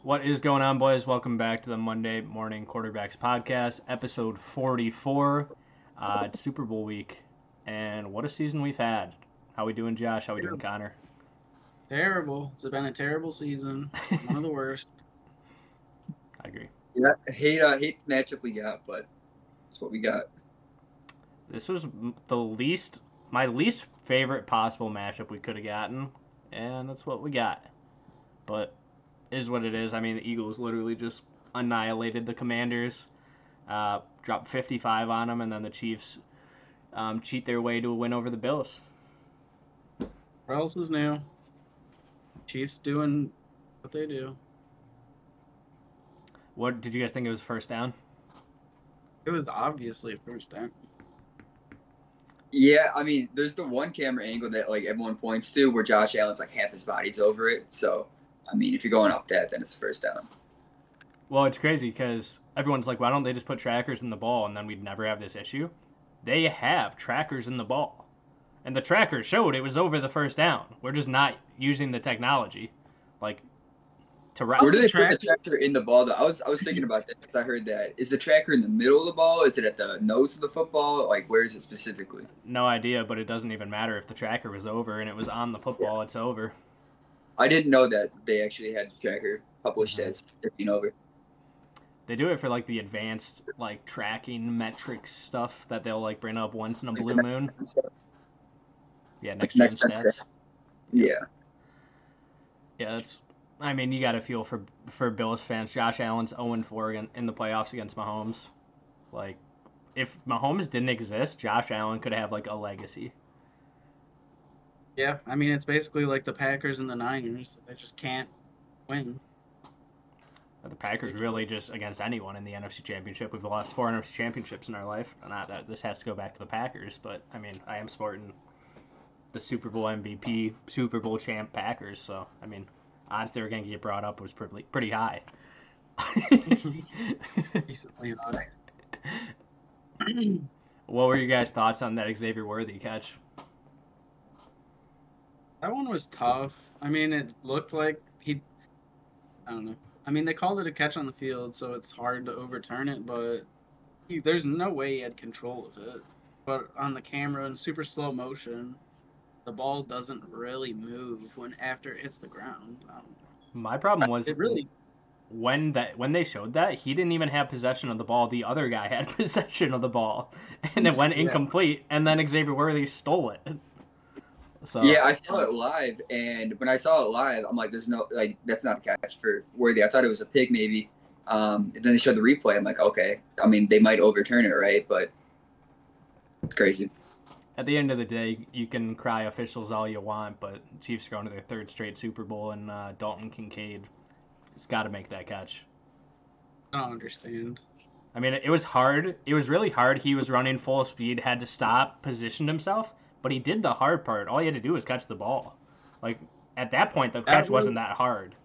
What is going on, boys? Welcome back to the Monday Morning Quarterbacks Podcast, episode 44. It's Super Bowl week, and what a season we've had. How we doing, Josh? How we doing, Connor? Terrible. It's been a terrible season. One of the worst. I agree. Yeah, I hate the matchup we got, but it's what we got. This was my least favorite possible matchup we could have gotten, and that's what we got. But is what it is. I mean, the Eagles literally just annihilated the Commanders, dropped 55 on them, and then the Chiefs cheat their way to a win over the Bills. What else is new? Chiefs doing what they do. What did you guys think it was first down? It was obviously a first down. Yeah, I mean, there's the one camera angle that like everyone points to where Josh Allen's like half his body's over it. So, I mean, if you're going off that, then it's a first down. Well, it's crazy because everyone's like, why don't they just put trackers in the ball and then we'd never have this issue? They have trackers in the ball. And the tracker showed it was over the first down. We're just not using the technology. Like, to route. Where do they put the tracker in the ball, though? I was thinking about that because I heard that. Is the tracker in the middle of the ball? Is it at the nose of the football? Like, where is it specifically? No idea, but it doesn't even matter if the tracker was over and it was on the football, it's over. I didn't know that they actually had the tracker published as it being over. They do it for like the advanced like tracking metrics stuff that they'll like bring up once in a blue moon. Yeah, next gen stats. Yeah. Yeah, that's. I mean, you got to feel for Bills fans. Josh Allen's 0-4 in the playoffs against Mahomes. Like, if Mahomes didn't exist, Josh Allen could have like a legacy. Yeah, I mean, it's basically like the Packers and the Niners. They just can't win. The Packers really just against anyone in the NFC Championship. We've lost 4 NFC Championships in our life. Not that this has to go back to the Packers, but I mean, I am sporting the Super Bowl MVP, Super Bowl champ Packers. So I mean, odds they were going to get brought up was pretty high. Decently high. What were your guys' thoughts on that Xavier Worthy catch? That one was tough. I mean, it looked like I don't know. I mean, they called it a catch on the field, so it's hard to overturn it, but there's no way he had control of it. But on the camera in super slow motion, the ball doesn't really move after it hits the ground. My problem was it really when they showed that, he didn't even have possession of the ball. The other guy had possession of the ball, and it went incomplete. And then Xavier Worthy stole it. So yeah, I saw it live, and when I saw it live, I'm like, "There's no that's not a catch for Worthy." I thought it was a pick, maybe. And then they showed the replay. I'm like, okay. I mean, they might overturn it, right? But it's crazy. At the end of the day, you can cry officials all you want, but Chiefs are going to their 3rd straight Super Bowl, and Dalton Kincaid has got to make that catch. I don't understand. I mean, it was hard. It was really hard. He was running full speed, had to stop, positioned himself, but he did the hard part. All he had to do was catch the ball. Like, at that point, the catch wasn't that hard.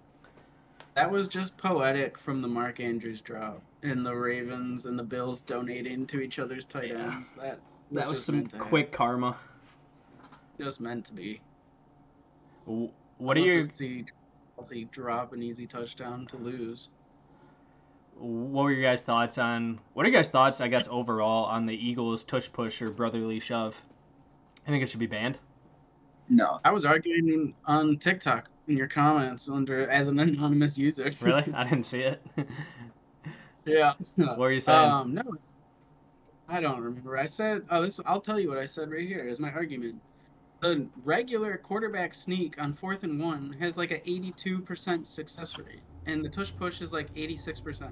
That was just poetic from the Mark Andrews drop and the Ravens and the Bills donating to each other's tight ends. That was some quick karma. Just meant to be. What are your... see drop an easy touchdown to lose. What were your guys' thoughts on... What are your guys' thoughts, I guess, overall on the Eagles' tush push or brotherly shove? I think it should be banned. No. I was arguing on TikTok in your comments as an anonymous user. Really? I didn't see it. Yeah. What were you saying? No. I don't remember. I said, I'll tell you what I said right here is my argument. The regular quarterback sneak on 4th and 1 has like an 82% success rate, and the tush push is like 86%.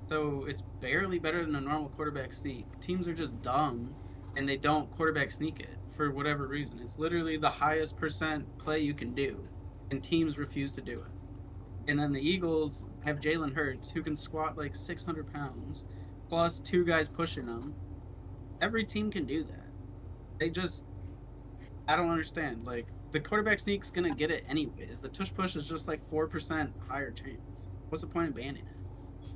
So it's barely better than a normal quarterback sneak. Teams are just dumb, and they don't quarterback sneak it for whatever reason. It's literally the highest percent play you can do, and teams refuse to do it. And then the Eagles have Jalen Hurts, who can squat like 600 pounds, plus 2 guys pushing him. Every team can do that. I don't understand. Like, the quarterback sneak's going to get it anyways. The tush push is just like 4% higher chance. What's the point of banning it?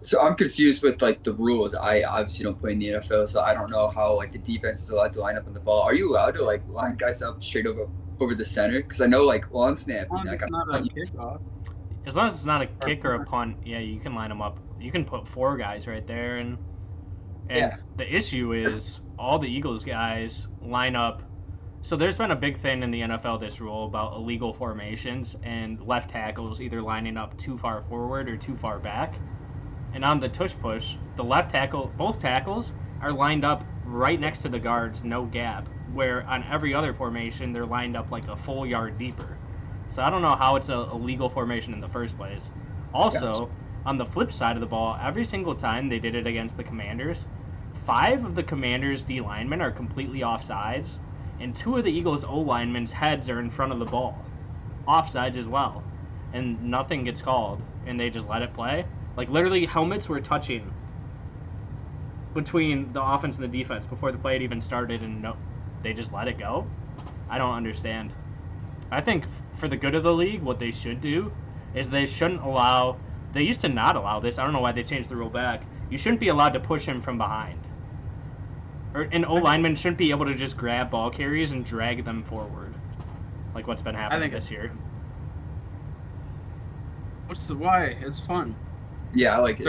So I'm confused with like the rules. I obviously don't play in the NFL, so I don't know how like the defense is allowed to line up on the ball. Are you allowed to like line guys up straight over the center? Because I know like long snap. It's not a kickoff. as long as it's not a kick or a punt, yeah, you can line them up. You can put 4 guys right there, and Yeah. the issue is all the Eagles guys line up. So there's been a big thing in the NFL, this rule about illegal formations and left tackles either lining up too far forward or too far back. And on the tush push, the left tackle, both tackles are lined up right next to the guards, no gap. Where on every other formation, they're lined up like a full yard deeper. So I don't know how it's a legal formation in the first place. Also, on the flip side of the ball, every single time they did it against the Commanders, 5 of the Commanders' D linemen are completely offsides, and 2 of the Eagles' O linemen's heads are in front of the ball, offsides as well, and nothing gets called, and they just let it play. Like literally, helmets were touching between the offense and the defense before the play had even started, and no, they just let it go. I don't understand. I think for the good of the league, what they should do is they shouldn't allow. They used to not allow this. I don't know why they changed the rule back. You shouldn't be allowed to push him from behind. An O lineman shouldn't be able to just grab ball carriers and drag them forward, like what's been happening this year. Why? It's fun. Yeah, I like it.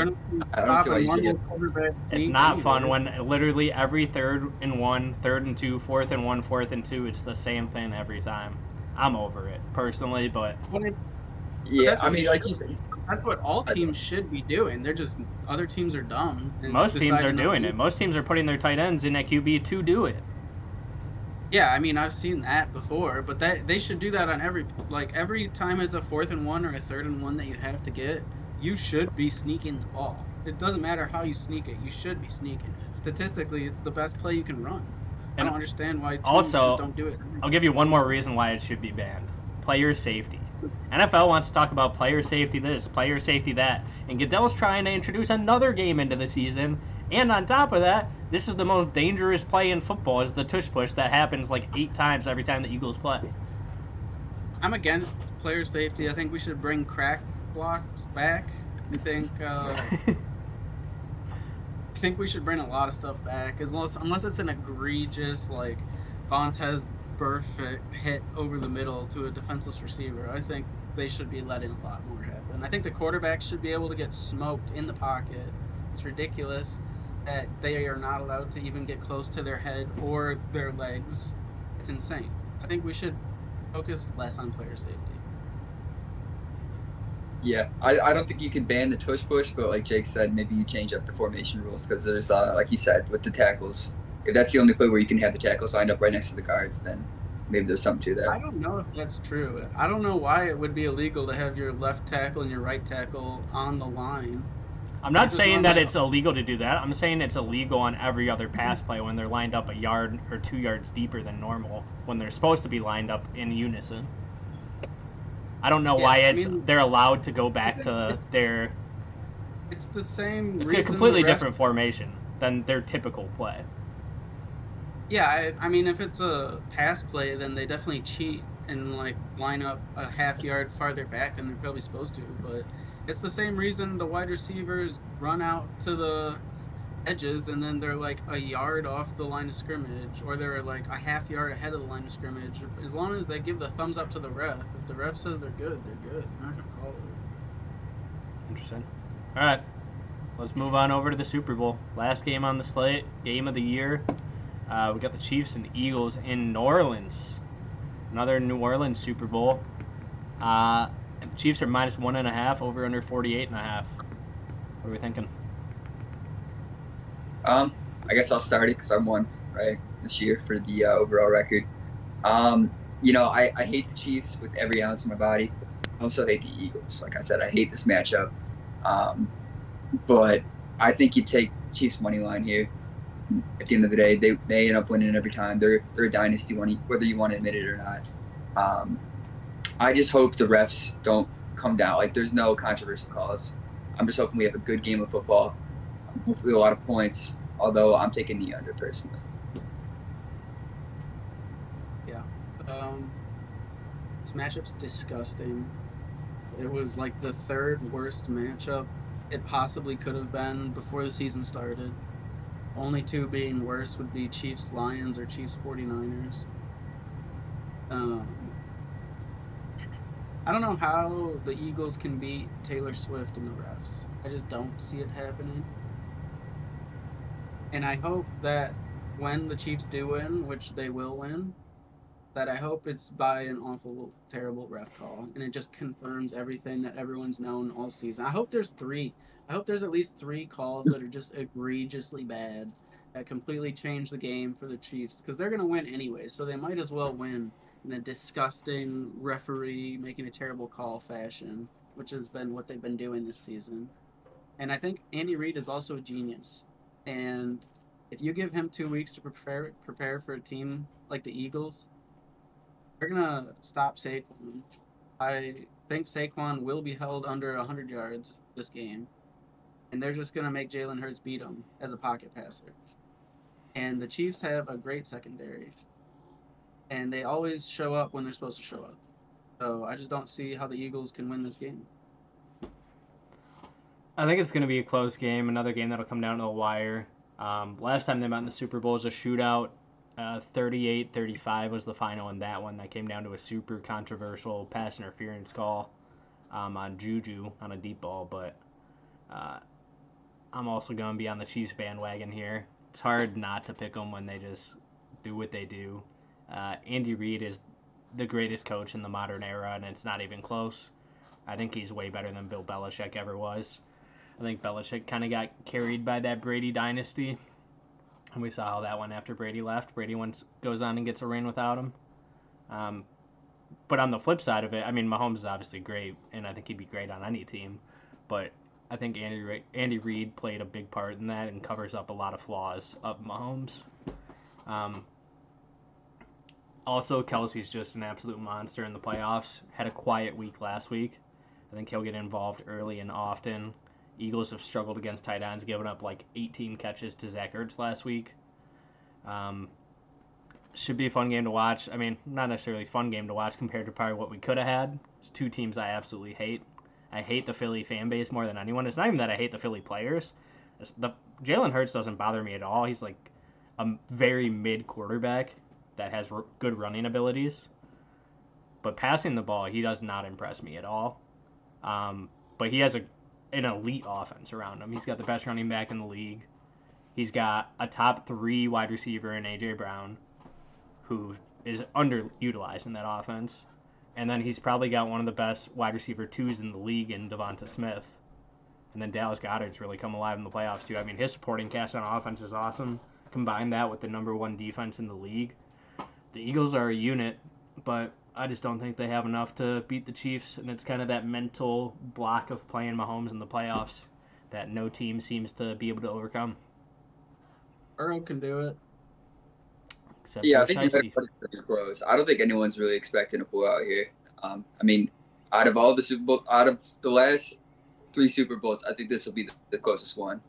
I don't see why you should do it. It's not fun when literally every 3rd and 1, 3rd and 2, 4th and 1, 4th and 2, it's the same thing every time. I'm over it personally, but yeah, I mean, like you said, that's what all teams should be doing. They're just other teams are dumb. Most teams are doing it. Most teams are putting their tight ends in at QB to do it. Yeah, I mean, I've seen that before, but they should do that on every time it's a 4th and 1 or a 3rd and 1 that you have to get. You should be sneaking the ball. It doesn't matter how you sneak it. You should be sneaking it. Statistically, it's the best play you can run. I don't understand why teams just don't do it. I'll give you one more reason why it should be banned. Player safety. NFL wants to talk about player safety this, player safety that, and Goodell's trying to introduce another game into the season, and on top of that, this is the most dangerous play in football, is the tush push that happens like 8 times every time the Eagles play. I'm against player safety. I think we should bring crack blocks back. I think we should bring a lot of stuff back, unless it's an egregious like Vontaze Burfict hit over the middle to a defenseless receiver. I think they should be letting a lot more happen. I think the quarterback should be able to get smoked in the pocket. It's ridiculous that they are not allowed to even get close to their head or their legs. It's insane. I think we should focus less on player safety. Yeah, I don't think you can ban the tush push, but like Jake said, maybe you change up the formation rules because there's, like you said, with the tackles. If that's the only play where you can have the tackles lined up right next to the guards, then maybe there's something to that. I don't know if that's true. I don't know why it would be illegal to have your left tackle and your right tackle on the line. I'm not saying that it's illegal to do that. I'm saying it's illegal on every other pass play when they're lined up a yard or 2 yards deeper than normal, when they're supposed to be lined up in unison. I don't know why they're allowed to go back to their... It's the same It's a completely different formation than their typical play. Yeah, I mean, if it's a pass play, then they definitely cheat and like line up a half yard farther back than they're probably supposed to. But it's the same reason the wide receivers run out to the edges and then they're like a yard off the line of scrimmage, or they're like a half yard ahead of the line of scrimmage. As long as they give the thumbs up to the ref, if the ref says they're good, they're good. They're not gonna call it. Interesting. All right, let's move on over to the Super Bowl. Last game on the slate, game of the year. We got the Chiefs and Eagles in New Orleans. Another New Orleans Super Bowl. Chiefs are -1.5, over under 48.5. What are we thinking? I guess I'll start it because I won, right, this year for the overall record. You know, I hate the Chiefs with every ounce of my body. I also hate the Eagles. Like I said, I hate this matchup. But I think you take Chiefs money line here. At the end of the day, they end up winning every time. They're a dynasty, whether you want to admit it or not. I just hope the refs don't come down. Like, there's no controversial calls. I'm just hoping we have a good game of football. Hopefully a lot of points, although I'm taking the under personally. Yeah. This matchup's disgusting. It was like the 3rd worst matchup it possibly could have been before the season started. Only 2 being worse would be Chiefs-Lions or Chiefs-49ers. I don't know how the Eagles can beat Taylor Swift and the refs. I just don't see it happening. And I hope that when the Chiefs do win, which they will win, that I hope it's by an awful, terrible ref call, and it just confirms everything that everyone's known all season. I hope there's three. I hope there's at least three calls that are just egregiously bad that completely change the game for the Chiefs because they're gonna win anyway, so they might as well win in a disgusting referee making a terrible call fashion, which has been what they've been doing this season. And I think Andy Reid is also a genius. And if you give him 2 weeks to prepare for a team like the Eagles, they're gonna stop Saquon. I think Saquon will be held under 100 yards this game, and they're just gonna make Jalen Hurts beat him as a pocket passer. And the Chiefs have a great secondary, and they always show up when they're supposed to show up. So I just don't see how the Eagles can win this game. I think it's going to be a close game, another game that'll come down to the wire. Last time they met in the Super Bowl was a shootout. 38-35 was the final in that one. That came down to a super controversial pass interference call on Juju on a deep ball. But I'm also going to be on the Chiefs bandwagon here. It's hard not to pick them when they just do what they do. Andy Reid is the greatest coach in the modern era, and it's not even close. I think he's way better than Bill Belichick ever was. I think Belichick kind of got carried by that Brady dynasty, and we saw how that went after Brady left. Brady once goes on and gets a ring without him. But on the flip side of it, I mean, Mahomes is obviously great, and I think he'd be great on any team. But I think Andy Reid played a big part in that and covers up a lot of flaws of Mahomes. Also, Kelsey's just an absolute monster in the playoffs. Had a quiet week last week. I think he'll get involved early and often. Eagles have struggled against tight ends, giving up like 18 catches to Zach Ertz last week. Should be a fun game to watch. I mean, not necessarily a fun game to watch compared to probably what we could have had. It's two teams I absolutely hate. I hate the Philly fan base more than anyone. It's not even that I hate the Philly players. Jalen Hurts doesn't bother me at all. He's like a very mid quarterback that has good running abilities. But passing the ball, he does not impress me at all. But he has an elite offense around him. He's got the best running back in the league. He's got a top 3 wide receiver in A.J. Brown, who is underutilized in that offense. And then he's probably got one of the best wide receiver 2s in the league in Devonta Smith. And then Dallas Goedert's really come alive in the playoffs, too. I mean, his supporting cast on offense is awesome. Combine that with the number 1 defense in the league. The Eagles are a unit, but I just don't think they have enough to beat the Chiefs, and it's kind of that mental block of playing Mahomes in the playoffs that no team seems to be able to overcome. Burrow can do it. Except Yeah, I think it's close. I don't think anyone's really expecting a blowout here. I mean, out of all the Super Bowl, out of the last 3 Super Bowls, I think this will be the closest one.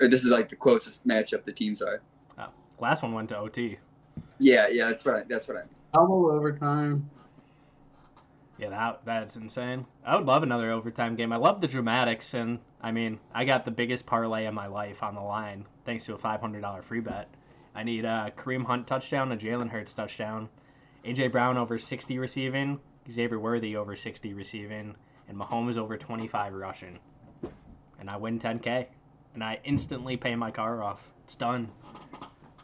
Or this is like the closest matchup the teams are. Last one went to OT. Yeah, that's what I mean. Double overtime. Yeah, that's insane. I would love another overtime game. I love the dramatics, and I mean, I got the biggest parlay of my life on the line thanks to a $500 free bet. I need a Kareem Hunt touchdown, a Jalen Hurts touchdown, A.J. Brown over 60 receiving, Xavier Worthy over 60 receiving, and Mahomes over 25 rushing. And I win $10K, and I instantly pay my car off. It's done.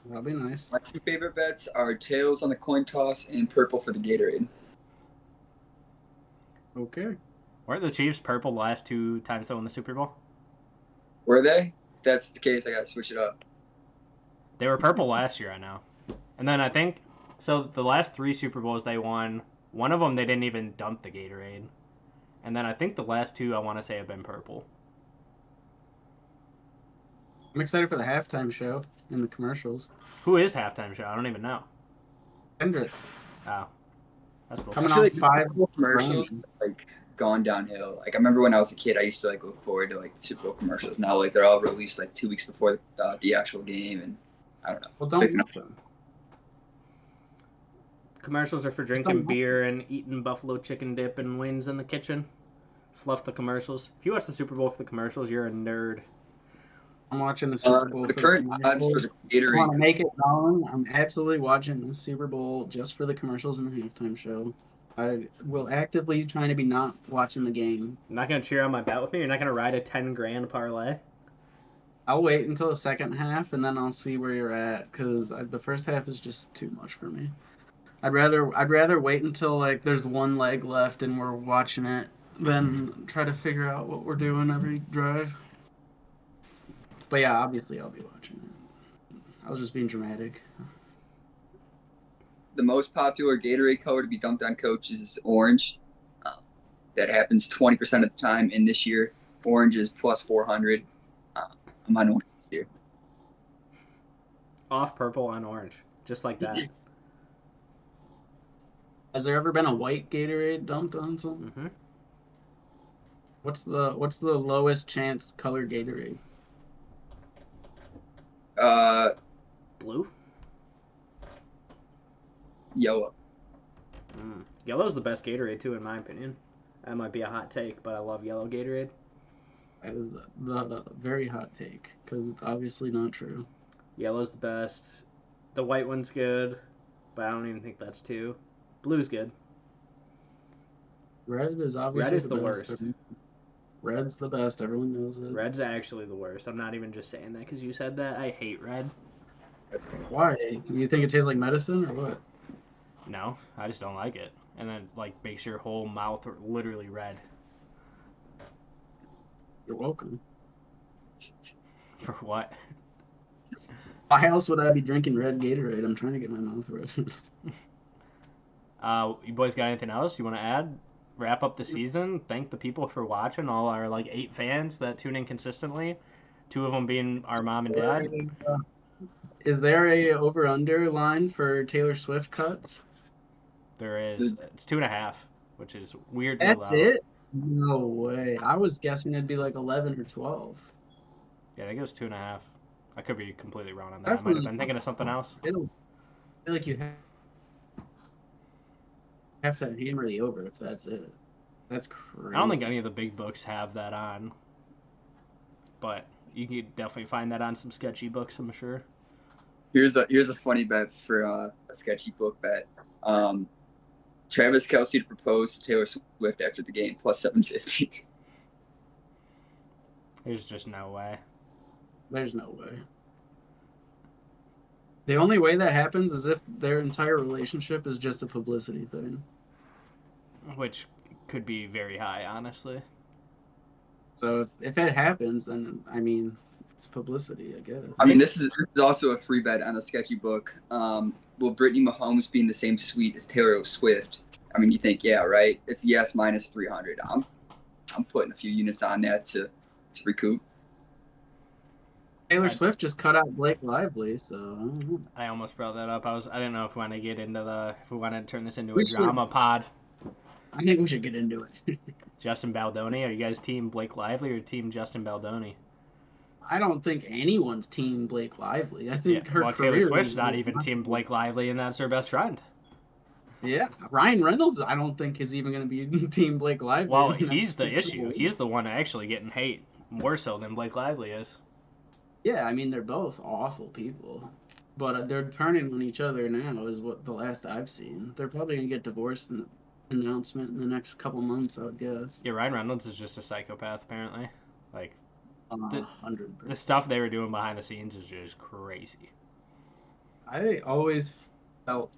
That'll be nice. My 2 favorite bets are tails on the coin toss and purple for the Gatorade. Okay. Weren't the Chiefs purple the last 2 times they won the Super Bowl? Were they? If that's the case, I gotta switch it up. They were purple last year, I know. And then I think, so the last 3 Super Bowls they won, one of them they didn't even dump the Gatorade. And then I think the last 2 I want to say have been purple. I'm excited for the halftime show and the commercials. Who is halftime show? I don't even know. Kendrick. Oh, that's cool. Coming I feel off like 5 commercials like gone downhill. Like I remember when I was a kid, I used to like look forward to like Super Bowl commercials. Now like they're all released like 2 weeks before the actual game, and I don't know. Well, don't watch them. Commercials are for drinking beer and eating buffalo chicken dip and wings in the kitchen. Fluff the commercials. If you watch the Super Bowl for the commercials, you're a nerd. I'm watching the Super Bowl. The current odds for the Gatorade. I want to make it known. I'm absolutely watching the Super Bowl just for the commercials and the halftime show. I will actively trying to be not watching the game. You're not gonna cheer on my bet with me. You're not gonna ride a 10 grand parlay. I'll wait until the second half and then I'll see where you're at because the first half is just too much for me. I'd rather wait until like there's one leg left and we're watching it than try to figure out what we're doing every drive. But yeah, obviously I'll be watching it. I was just being dramatic. The most popular Gatorade color to be dumped on coaches is orange. That happens 20% of the time. And this year, orange is plus 400. I'm on orange this year. Off purple on orange, just like that. Has there ever been a white Gatorade dumped on something? Mm-hmm. What's the lowest chance color Gatorade? Blue. Yellow. Yellow's the best Gatorade too, in my opinion. That might be a hot take, but I love yellow Gatorade. That is the very hot take because it's obviously not true. Yellow's the best. The white one's good, but I don't even think that's two. Blue's good. Red is obviously the worst. Red's the best. Everyone knows it. Red's actually the worst. I'm not even just saying that because you said that. I hate red. Why? You think it tastes like medicine or what? No, I just don't like it. And then like makes your whole mouth literally red. You're welcome. For what? Why else would I be drinking red Gatorade? I'm trying to get my mouth red. You boys got anything else you want to add? Wrap up the season. Thank the people for watching. All our like 8 fans that tune in consistently. 2 of them being our mom and dad. Is there a over/under line for Taylor Swift cuts? There is. It's 2.5, which is weird. That's it? No way. I was guessing it'd be like 11 or 12. Yeah, I think it was 2.5. I could be completely wrong on that. I might have been thinking of something else. I feel like you have to hammer the over if that's it. That's crazy. I don't think any of the big books have that on, but you could definitely find that on some sketchy books, I'm sure. Here's a funny bet for a sketchy book bet. Travis Kelce to propose to Taylor Swift after the game, plus 750. There's just no way. There's no way. The only way that happens is if their entire relationship is just a publicity thing. Which could be very high, honestly. So if it happens, then I mean, it's publicity, I guess. I mean, this is also a free bet on a sketchy book. Will Brittany Mahomes be in the same suite as Taylor Swift? I mean, you think, yeah, right? It's yes minus 300. I'm putting a few units on that to recoup. Taylor Swift just cut out Blake Lively, so I don't know. I almost brought that up. I didn't know if we want to get into if we want to turn this into a drama pod. I think we should get into it. Justin Baldoni, are you guys team Blake Lively or team Justin Baldoni? I don't think anyone's team Blake Lively. I think her career. Taylor Swift's not even team Blake Lively, and that's her best friend. Yeah, Ryan Reynolds, I don't think is even going to be team Blake Lively. Well, he's the issue. He's the one actually getting hate more so than Blake Lively is. Yeah, I mean they're both awful people, but they're turning on each other now. Is what the last I've seen. They're probably going to get divorced in the announcement in the next couple months, I would guess. Yeah, Ryan Reynolds is just a psychopath apparently. Like. 100%. The stuff they were doing behind the scenes is just crazy. I always felt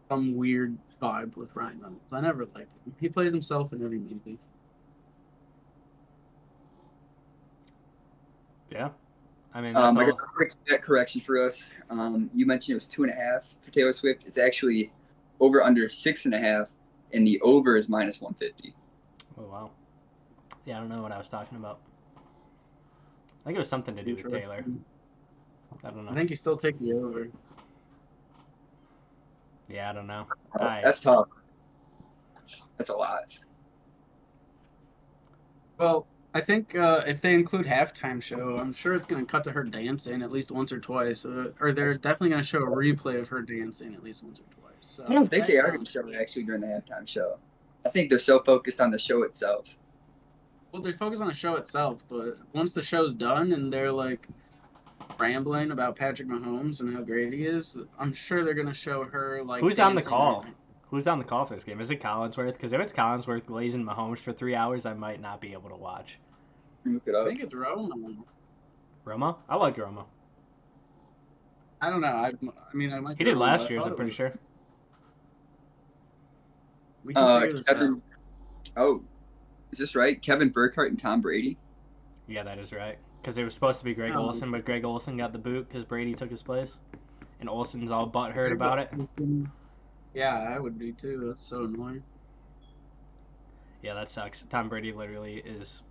some weird vibe with Ryan Reynolds. I never liked him. He plays himself in every movie. Yeah. I mean, I got a quick stat correction for us. You mentioned it was 2.5 for Taylor Swift. It's actually over under 6.5, and the over is minus 150. Oh, wow. Yeah, I don't know what I was talking about. I think it was something to do with Taylor. I don't know. I think you still take the over. Yeah, I don't know. That's tough. That's a lot. Well, I think if they include halftime show, I'm sure it's going to cut to her dancing at least once or twice. Or they're definitely going to show a replay of her dancing at least once or twice. So, I don't think they are going to show it actually during the halftime show. I think they're so focused on the show itself. Well, they focus on the show itself, but once the show's done and they're like rambling about Patrick Mahomes and how great he is, I'm sure they're gonna show her like. Who's on the call? Who's on the call for this game? Is it Collinsworth? Because if it's Collinsworth glazing Mahomes for 3 hours, I might not be able to watch. Look it I up. think it's Roma. Roma? I like Roma. I don't know. I mean, I might. He be did wrong, last but I year's, thought I'm it pretty was- sure. We can figure this out. Kevin. Oh, is this right? Kevin Burkhardt and Tom Brady. Yeah, that is right. Because it was supposed to be Greg Oh. Olsen, but Greg Olsen got the boot because Brady took his place. And Olsen's all butthurt about it. Yeah, I would be too. That's so annoying. Yeah, that sucks. Tom Brady literally is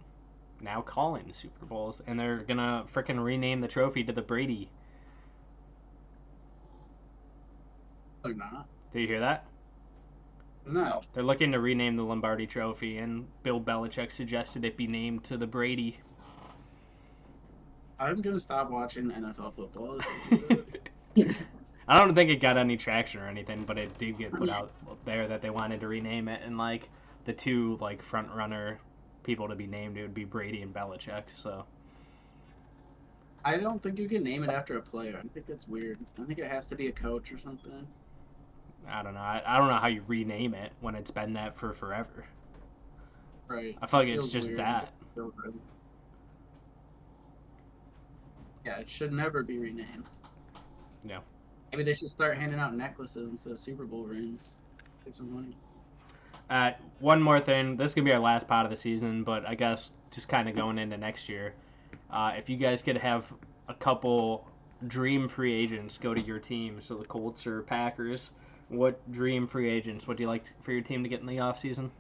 now calling Super Bowls, and they're gonna frickin' rename the trophy to the Brady. They're not. Did you hear that? No. They're looking to rename the Lombardi Trophy, and Bill Belichick suggested it be named to the Brady. I'm gonna stop watching NFL football. I don't think it got any traction or anything, but it did get put out there that they wanted to rename it, and like the two like front runner people to be named, it would be Brady and Belichick. So I don't think you can name it after a player. I think that's weird. I think it has to be a coach or something. I don't know. I don't know how you rename it when it's been that for forever. Right. I feel like it's Feels just weird. that. Feels weird. Yeah, it should never be renamed. Yeah. Maybe they should start handing out necklaces instead of Super Bowl rings. Save some money. One more thing. This is gonna be our last part of the season, but I guess just kind of going into next year. If you guys could have a couple dream free agents go to your team, so the Colts or Packers, what dream free agents would you like for your team to get in the offseason?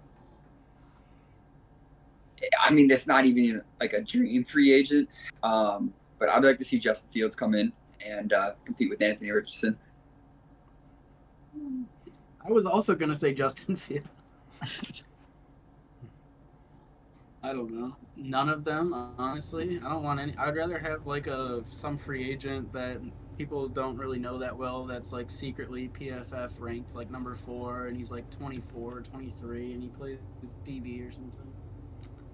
I mean, that's not even like a dream free agent. But I'd like to see Justin Fields come in and compete with Anthony Richardson. I was also gonna say Justin Fields. I don't know. None of them, honestly. I don't want any. I'd rather have like some free agent that people don't really know that well. That's like secretly PFF ranked like number 4, and he's like 24, 23, and he plays DB or something.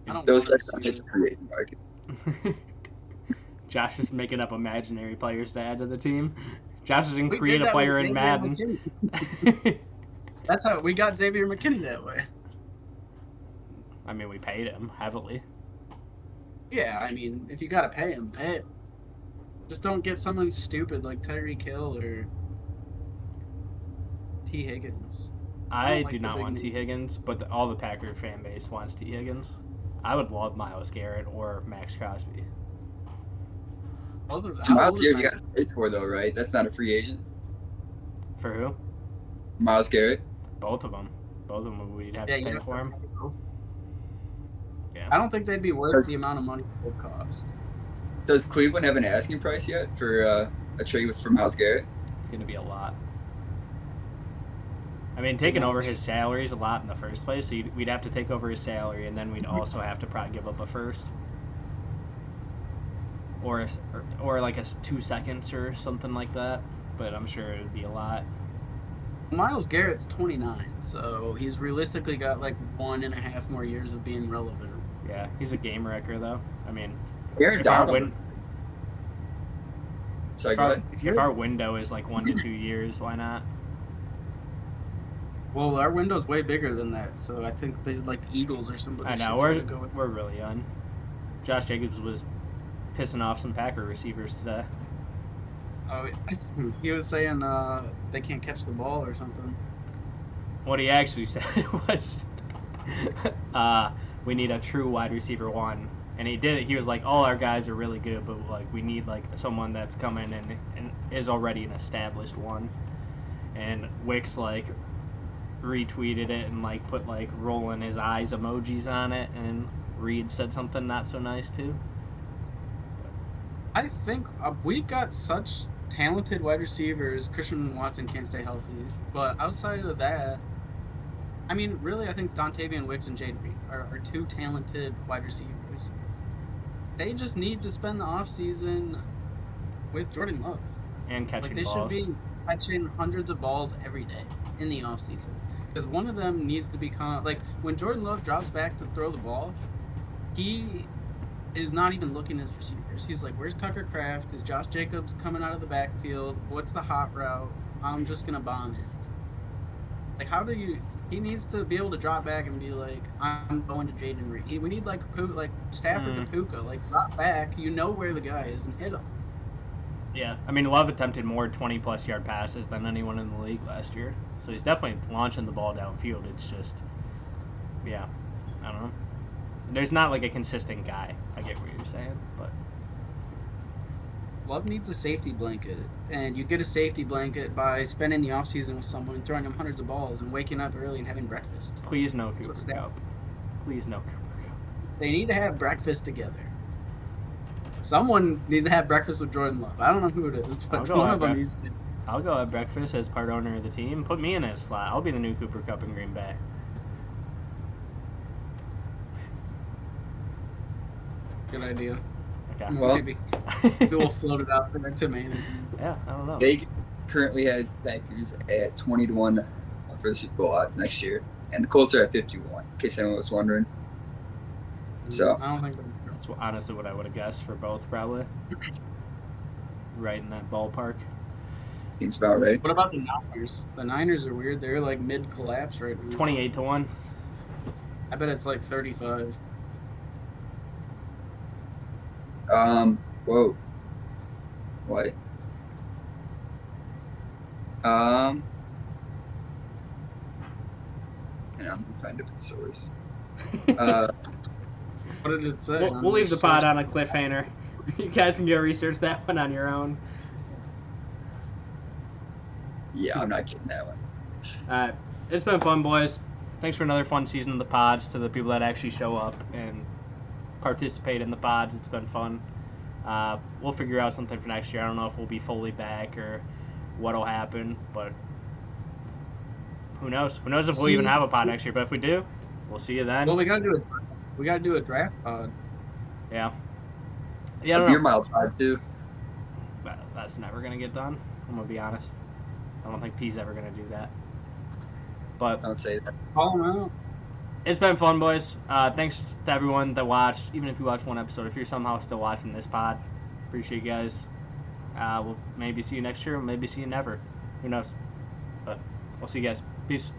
I don't Those want guys to are see such a free agent market. Josh is making up imaginary players to add to the team. Josh is going to We create did a that player with in Xavier Madden. McKinney. That's how we got Xavier McKinney that way. I mean, we paid him heavily. Yeah, I mean, if you gotta pay him, pay him. Just don't get someone stupid like Tyreek Hill or T. Higgins. I like do the not big want name. T. Higgins, but all the Packer fan base wants T. Higgins. I would love Myles Garrett or Max Crosby. Both of So how Miles old is Garrett, you Max? got paid for though, right? That's not a free agent. For who? Miles Garrett. Both of them. Both of them we'd have Yeah, to you pay have for him. I don't think they'd be worth Does- the amount of money it would cost. Does Cleveland have an asking price yet for a trade for Miles Garrett? It's going to be a lot. I mean, taking over much. his salary is a lot in the first place, so we'd have to take over his salary, and then we'd also have to probably give up a first. Or like 2 seconds or something like that, but I'm sure it would be a lot. Miles Garrett's 29, so he's realistically got like 1.5 more years of being relevant. Yeah, he's a game wrecker, though. I mean, Aaron if our, Donald. win- Sorry, if, go our, ahead. if our window is like 1 to 2 years, why not? Well, our window's way bigger than that, so I think they like the Eagles or somebody. I know, should try to go with. we're really young. Josh Jacobs was pissing off some Packer receivers today. Oh, he was saying they can't catch the ball or something. What he actually said was, we need a true wide receiver 1. And he did it. He was like, all our guys are really good, but like we need like someone that's coming and is already an established 1. And Wicks like retweeted it and like put like rolling his eyes emojis on it, and Reed said something not so nice too. I think we've got such talented wide receivers. Christian Watson can't stay healthy, but outside of that, I mean, really, I think Dontavian Wicks and Jaden Reed are 2 talented wide receivers. They just need to spend the offseason with Jordan Love. And catching Like, they balls. should be catching hundreds of balls every day in the offseason. Because one of them needs to become, like, when Jordan Love drops back to throw the ball, he is not even looking at his receivers. He's like, where's Tucker Kraft? Is Josh Jacobs coming out of the backfield? What's the hot route? I'm just going to bomb it. Like, how do you? He needs to be able to drop back and be like, "I'm going to Jaden Reed." We need like Stafford and Puka. Like, drop back. You know where the guy is and hit him. Yeah, I mean, Love attempted more 20-plus yard passes than anyone in the league last year. So he's definitely launching the ball downfield. It's just, yeah, I don't know. There's not like a consistent guy. I get what you're saying, but Love needs a safety blanket, and you get a safety blanket by spending the offseason with someone and throwing him hundreds of balls and waking up early and having breakfast. please no That's Cooper what's that. Kupp. Please no Cooper Kupp. They need to have breakfast together. Someone needs to have breakfast with Jordan Love. I don't know who it is, I'll but go one have of them break- needs to. I'll go have breakfast as part owner of the team. Put me in a slot. I'll be the new Cooper Kupp in Green Bay. Good idea. Okay. Well- Maybe we'll float it out there to Manning. Yeah, I don't know. Vegas currently has the Packers at 20-1 for the Super Bowl odds next year, and the Colts are at 51. In case anyone was wondering. So- I don't think. That's honestly what I would have guessed for both, probably. Right in that ballpark. Seems about right. What about the Niners? The Niners are weird. They're like mid collapse right now. 28-1. I bet it's like 35. Whoa. What? Hang on, I'm trying different source. What did it say? We'll leave the pod on a cliffhanger. You guys can go research that one on your own. Yeah, I'm not getting that one. Alright, it's been fun, boys. Thanks for another fun season of the pods. To the people that actually show up and participate in the pods, it's been fun. We'll figure out something for next year. I don't know if we'll be fully back or what'll happen, but who knows? Who knows if we'll even have a pod next year? But if we do, we'll see you then. Well, we gotta do a draft pod. Yeah. Yeah, I A don't beer know. mile pod too. That's never gonna get done. I'm gonna be honest. I don't think P's ever gonna do that. But Don't say that. Call them out. it's been fun, boys. Thanks to everyone that watched, even if you watched one episode. If you're somehow still watching this pod, appreciate you guys. We'll maybe see you next year, maybe see you never. Who knows? But we'll see you guys. Peace.